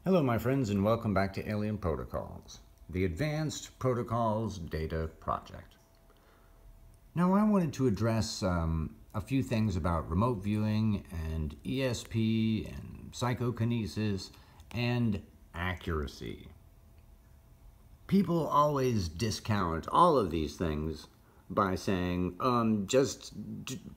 Hello my friends, and welcome back to Alien Protocols, the Advanced Protocols Data Project. Now I wanted to address a few things about remote viewing and ESP and psychokinesis and accuracy. People always discount all of these things by saying, just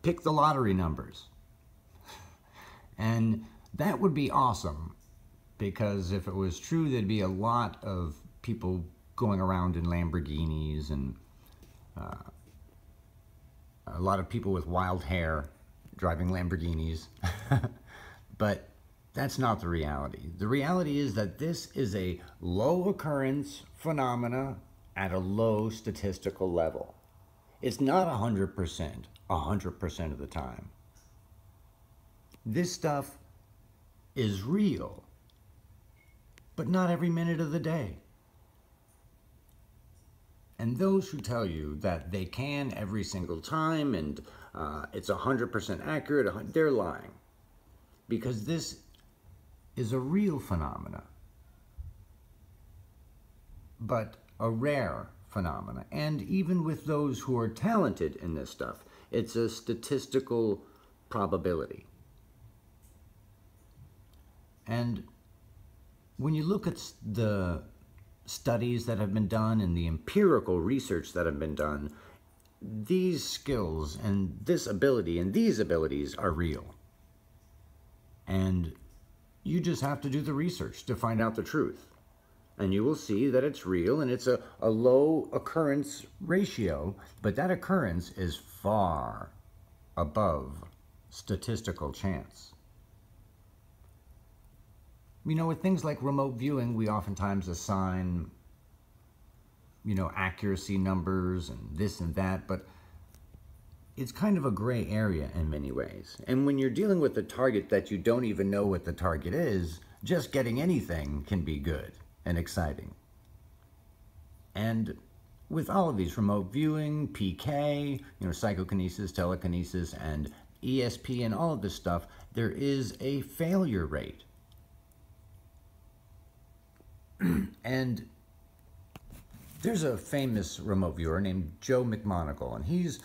pick the lottery numbers. And that would be awesome. Because if it was true, there'd be a lot of people going around in Lamborghinis and a lot of people with wild hair driving Lamborghinis. But that's not the reality. The reality is that this is a low occurrence phenomena at a low statistical level. It's not 100% of the time. This stuff is real. But not every minute of the day. And those who tell you that they can every single time and it's 100% accurate, they're lying. Because this is a real phenomena, but a rare phenomena. And even with those who are talented in this stuff, it's a statistical probability. And when you look at the studies that have been done and the empirical research that have been done, these skills and this ability and these abilities are real. And you just have to do the research to find out the truth. And you will see that it's real and it's a low occurrence ratio, but that occurrence is far above statistical chance. You know, with things like remote viewing, we oftentimes assign, accuracy numbers and this and that, but it's kind of a gray area in many ways. And when you're dealing with a target that you don't even know what the target is, just getting anything can be good and exciting. And with all of these, remote viewing, PK, psychokinesis, telekinesis, and ESP and all of this stuff, there is a failure rate. And there's a famous remote viewer named Joe McMoneagle, and he's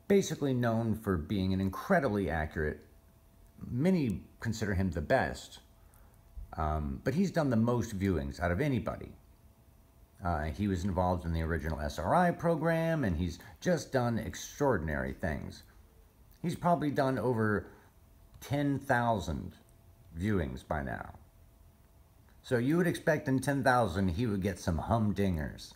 basically known for being an incredibly accurate. Many consider him the best, but he's done the most viewings out of anybody. He was involved in the original SRI program, and he's just done extraordinary things. He's probably done over 10,000 viewings by now. So you would expect in 10,000 he would get some humdingers.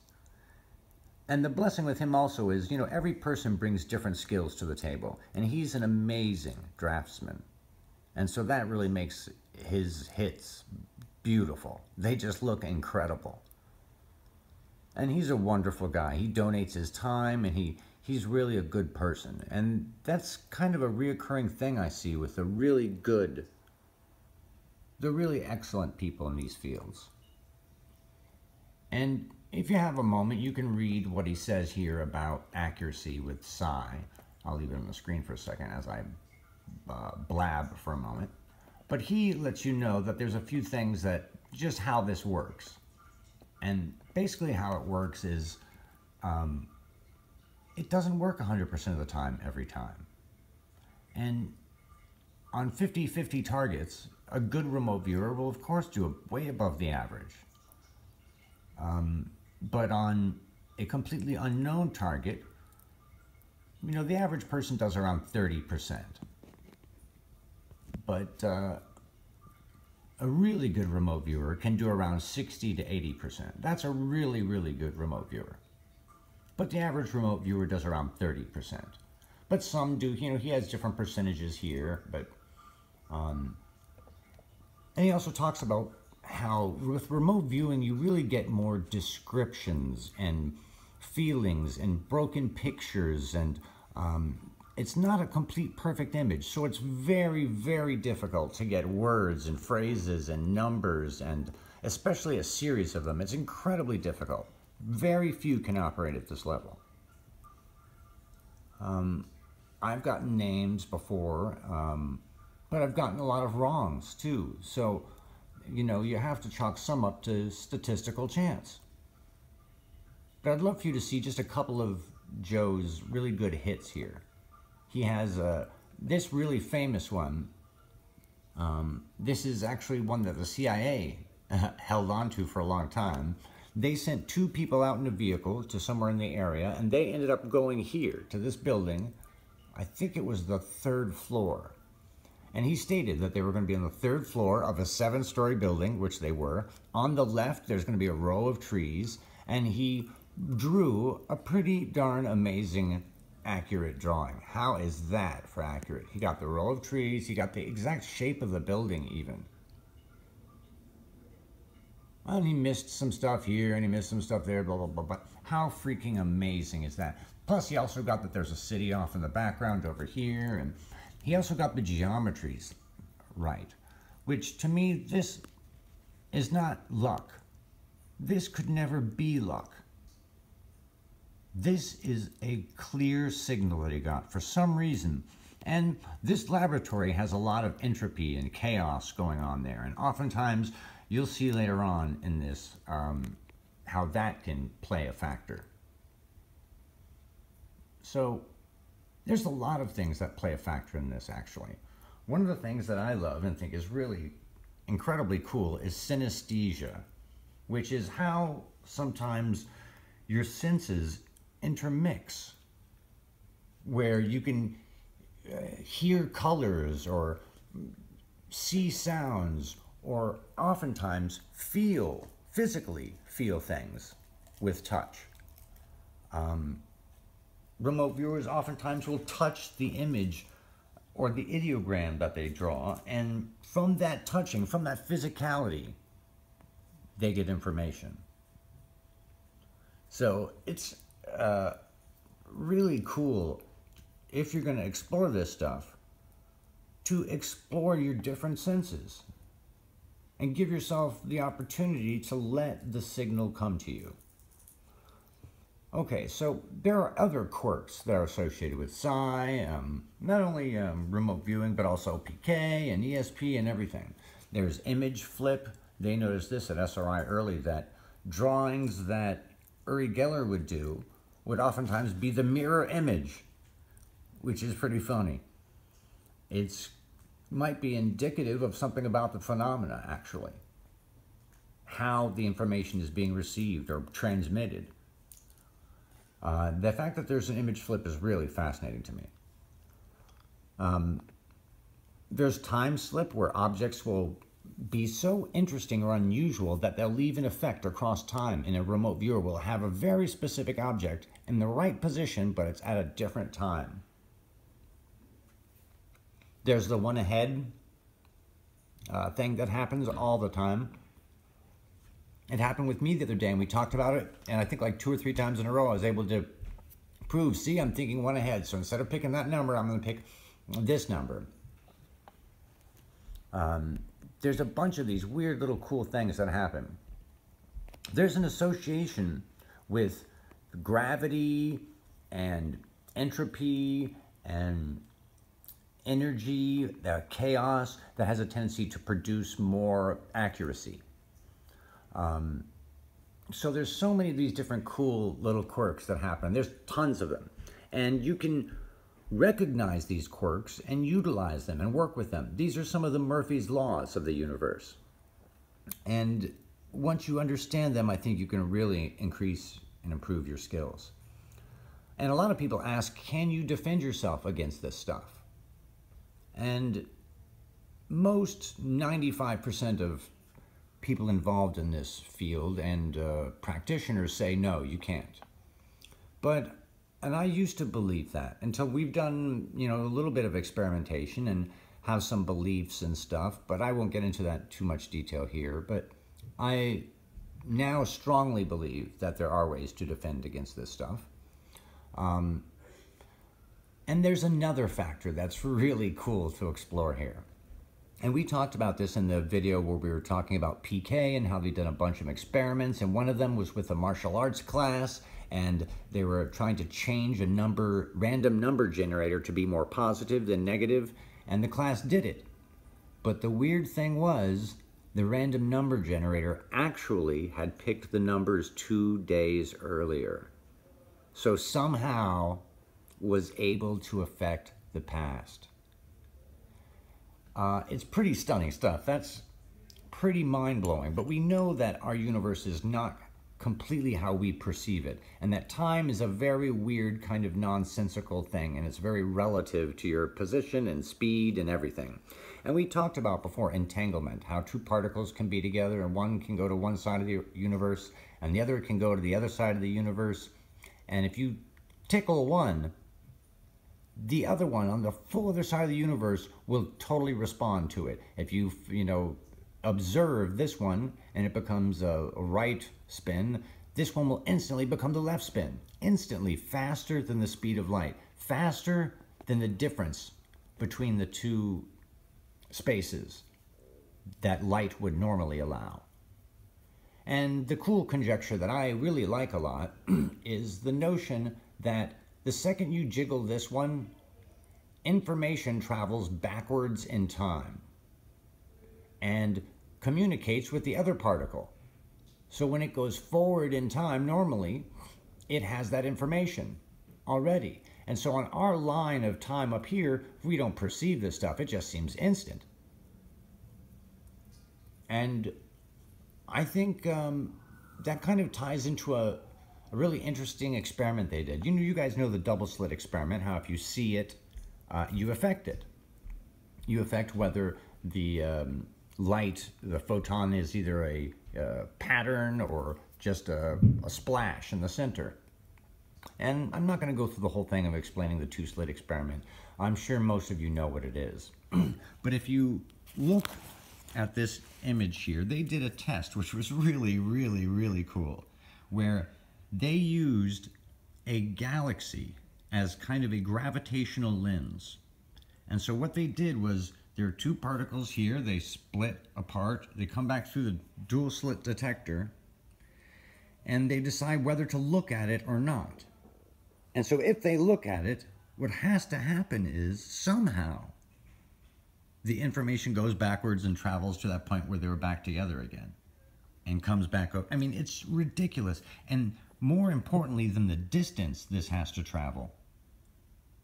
And the blessing with him also is, every person brings different skills to the table. And he's an amazing draftsman. And so that really makes his hits beautiful. They just look incredible. And he's a wonderful guy. He donates his time and he's really a good person. And that's kind of a reoccurring thing I see with the really excellent people in these fields. And if you have a moment, you can read what he says here about accuracy with Psi. I'll leave it on the screen for a second as I blab for a moment. But he lets you know that there's a few things that just how this works. And basically how it works is it doesn't work 100% of the time every time. And on 50-50 targets, a good remote viewer will of course do way above the average. But on a completely unknown target, the average person does around 30%. But a really good remote viewer can do around 60 to 80%. That's a really, really good remote viewer. But the average remote viewer does around 30%. But some do, he has different percentages here, but and he also talks about how with remote viewing you really get more descriptions and feelings and broken pictures, and it's not a complete perfect image, so it's very, very difficult to get words and phrases and numbers, and especially a series of them. It's incredibly difficult. Very few can operate at this level. I've gotten names before, but I've gotten a lot of wrongs too. So you know, you have to chalk some up to statistical chance. But I'd love for you to see just a couple of Joe's really good hits here. He has this really famous one. This is actually one that the CIA held on to for a long time. They sent 2 people out in a vehicle to somewhere in the area, and they ended up going here to this building. I think it was the 3rd floor. And he stated that they were going to be on the 3rd floor of a 7-story building, which they were. On the left, there's going to be a row of trees, and he drew a pretty darn amazing accurate drawing. How is that for accurate? He got the row of trees, he got the exact shape of the building even. And he missed some stuff here, and he missed some stuff there, blah, blah, blah, blah. How freaking amazing is that? Plus, he also got that there's a city off in the background over here, and he also got the geometries right, which to me, this is not luck. This could never be luck. This is a clear signal that he got for some reason. And this laboratory has a lot of entropy and chaos going on there. And oftentimes, you'll see later on in this how that can play a factor. So there's a lot of things that play a factor in this, actually. One of the things that I love and think is really incredibly cool is synesthesia, which is how sometimes your senses intermix, where you can hear colors or see sounds, or oftentimes physically feel things with touch. Remote viewers oftentimes will touch the image or the ideogram that they draw, and from that touching, from that physicality, they get information. So it's really cool, if you're going to explore this stuff, to explore your different senses and give yourself the opportunity to let the signal come to you. Okay, so there are other quirks that are associated with Psi, not only remote viewing, but also PK and ESP and everything. There's image flip. They noticed this at SRI early, that drawings that Uri Geller would do would oftentimes be the mirror image, which is pretty funny. It might be indicative of something about the phenomena, actually. How the information is being received or transmitted. The fact that there's an image flip is really fascinating to me. There's time slip, where objects will be so interesting or unusual that they'll leave an effect across time, and a remote viewer will have a very specific object in the right position, but it's at a different time. There's the one ahead thing that happens all the time. It happened with me the other day, and we talked about it, and I think like 2 or 3 times in a row I was able to prove, see, I'm thinking one ahead, so instead of picking that number, I'm going to pick this number. There's a bunch of these weird little cool things that happen. There's an association with gravity and entropy and energy, chaos, that has a tendency to produce more accuracy. So there's so many of these different cool little quirks that happen. There's tons of them. And you can recognize these quirks and utilize them and work with them. These are some of the Murphy's laws of the universe. And once you understand them, I think you can really increase and improve your skills. And a lot of people ask, can you defend yourself against this stuff? And most 95% of people involved in this field and practitioners say, no, you can't. And I used to believe that until we've done, a little bit of experimentation and have some beliefs and stuff, but I won't get into that too much detail here. But I now strongly believe that there are ways to defend against this stuff. And there's another factor that's really cool to explore here. And we talked about this in the video where we were talking about PK and how they'd done a bunch of experiments, and one of them was with a martial arts class, and they were trying to change a random number generator to be more positive than negative, and the class did it. But the weird thing was, the random number generator actually had picked the numbers 2 days earlier. So somehow was able to affect the past. It's pretty stunning stuff. That's pretty mind-blowing. But we know that our universe is not completely how we perceive it, and that time is a very weird kind of nonsensical thing, and it's very relative to your position and speed and everything. And we talked about before entanglement, how two particles can be together and one can go to one side of the universe and the other can go to the other side of the universe. And if you tickle one, the other one on the full other side of the universe will totally respond to it. If you observe this one and it becomes a right spin, this one will instantly become the left spin. Instantly, faster than the speed of light. Faster than the difference between the two spaces that light would normally allow. And the cool conjecture that I really like a lot is the notion that the second you jiggle this one, information travels backwards in time and communicates with the other particle. So when it goes forward in time, normally, it has that information already. And so on our line of time up here, we don't perceive this stuff. It just seems instant. And I think that kind of ties into a really interesting experiment they did. You guys know the double slit experiment, how if you see it, you affect it. You affect whether the light, the photon, is either a pattern or just a splash in the center. And I'm not going to go through the whole thing of explaining the two-slit experiment. I'm sure most of you know what it is. But if you look at this image here, they did a test which was really, really, really cool, where they used a galaxy as kind of a gravitational lens. And so what they did was, there are two particles here, they split apart, they come back through the dual slit detector, and they decide whether to look at it or not. And so if they look at it, what has to happen is somehow the information goes backwards and travels to that point where they were back together again and comes back up. I mean, it's ridiculous. And more importantly than the distance this has to travel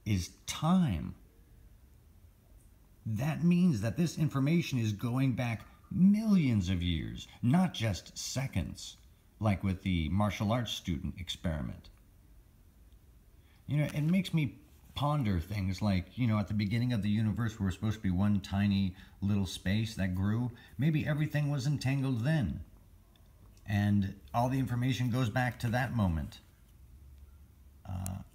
is time. That means that this information is going back millions of years, not just seconds, like with the martial arts student experiment. It makes me ponder things like, at the beginning of the universe, we were supposed to be one tiny little space that grew. Maybe everything was entangled then, and all the information goes back to that moment.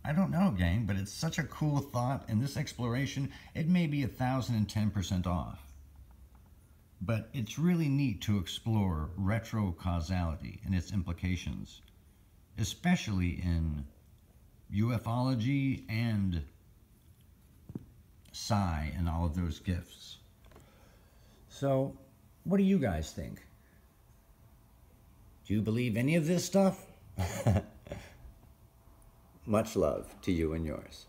I don't know, gang, but it's such a cool thought, and this exploration, it may be 1,010% off. But it's really neat to explore retrocausality and its implications, especially in ufology and Psi and all of those gifts. So, what do you guys think? Do you believe any of this stuff? Much love to you and yours.